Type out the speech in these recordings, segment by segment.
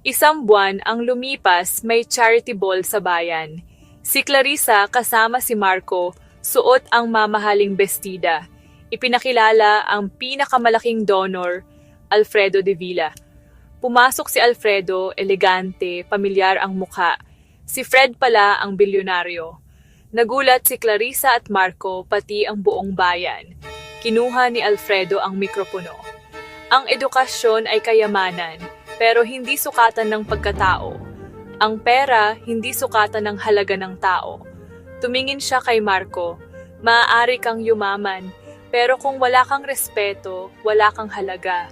Isang buwan ang lumipas, may charity ball sa bayan. Si Clarissa kasama si Marco, suot ang mamahaling bestida. Ipinakilala ang pinakamalaking donor, Alfredo de Villa. Pumasok si Alfredo, elegante, pamilyar ang mukha. Si Fred pala ang bilyonaryo. Nagulat si Clarissa at Marco, pati ang buong bayan. Kinuha ni Alfredo ang mikropono. Ang edukasyon ay kayamanan, pero hindi sukatan ng pagkatao. Ang pera, hindi sukatan ng halaga ng tao. Tumingin siya kay Marco, maaari kang yumaman, pero kung wala kang respeto, wala kang halaga.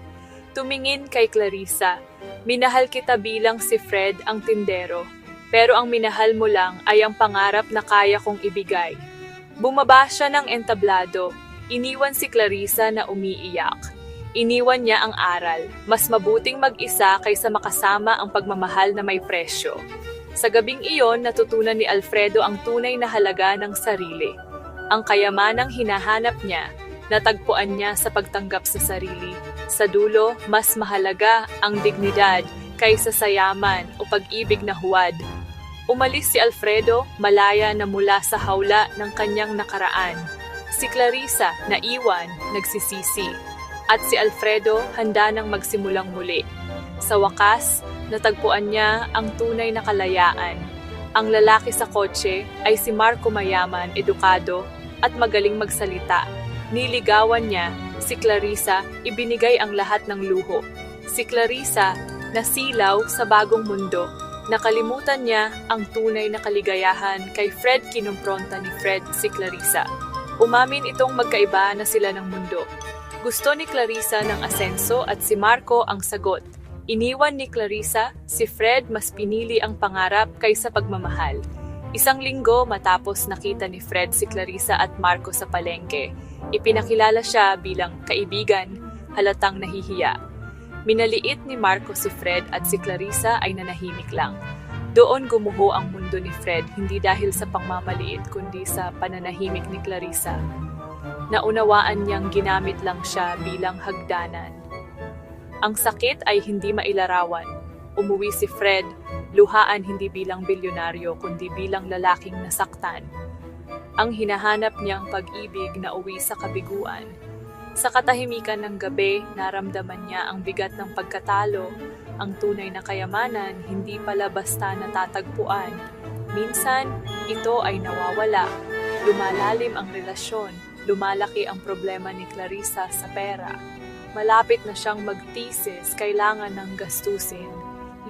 Tumingin kay Clarissa, minahal kita bilang si Fred ang tindero, pero ang minahal mo lang ay ang pangarap na kaya kong ibigay. Bumaba siya ng entablado, iniwan si Clarissa na umiiyak. Iniwan niya ang aral, mas mabuting mag-isa kaysa makasama ang pagmamahal na may presyo. Sa gabing iyon, natutunan ni Alfredo ang tunay na halaga ng sarili. Ang kayamanang hinahanap niya, natagpuan niya sa pagtanggap sa sarili. Sa dulo, mas mahalaga ang dignidad kaysa sa yaman o pag-ibig na huwad. Umalis si Alfredo, malaya na mula sa hawla ng kanyang nakaraan. Si Clarissa, naiwan, nagsisisi. At si Alfredo handa nang magsimulang muli. Sa wakas, natagpuan niya ang tunay na kalayaan. Ang lalaki sa kotse ay si Marco, mayaman, edukado, at magaling magsalita. Niligawan niya si Clarissa, ibinigay ang lahat ng luho. Si Clarissa, nasilaw sa bagong mundo. Nakalimutan niya ang tunay na kaligayahan. Kay Fred, kinumpronta ni Fred si Clarissa. Umamin itong magkaiba na sila ng mundo. Gusto ni Clarissa ng asenso at si Marco ang sagot. Iniwan ni Clarissa, si Fred mas pinili ang pangarap kaysa pagmamahal. Isang linggo matapos nakita ni Fred si Clarissa at Marco sa palengke, ipinakilala siya bilang kaibigan, halatang nahihiya. Minaliit ni Marco si Fred at si Clarissa ay nanahimik lang. Doon gumuho ang mundo ni Fred, hindi dahil sa pangmamaliit kundi sa pananahimik ni Clarissa. Naunawaan niyang ginamit lang siya bilang hagdanan. Ang sakit ay hindi mailarawan. Umuwi si Fred, luhaan hindi bilang bilyonaryo kundi bilang lalaking nasaktan. Ang hinahanap niyang pag-ibig na uwi sa kabiguan. Sa katahimikan ng gabi, naramdaman niya ang bigat ng pagkatalo. Ang tunay na kayamanan hindi pala basta natatagpuan. Minsan, ito ay nawawala. Lumalalim ang relasyon. Lumalaki ang problema ni Clarissa sa pera. Malapit na siyang magtisis, kailangan ng gastusin.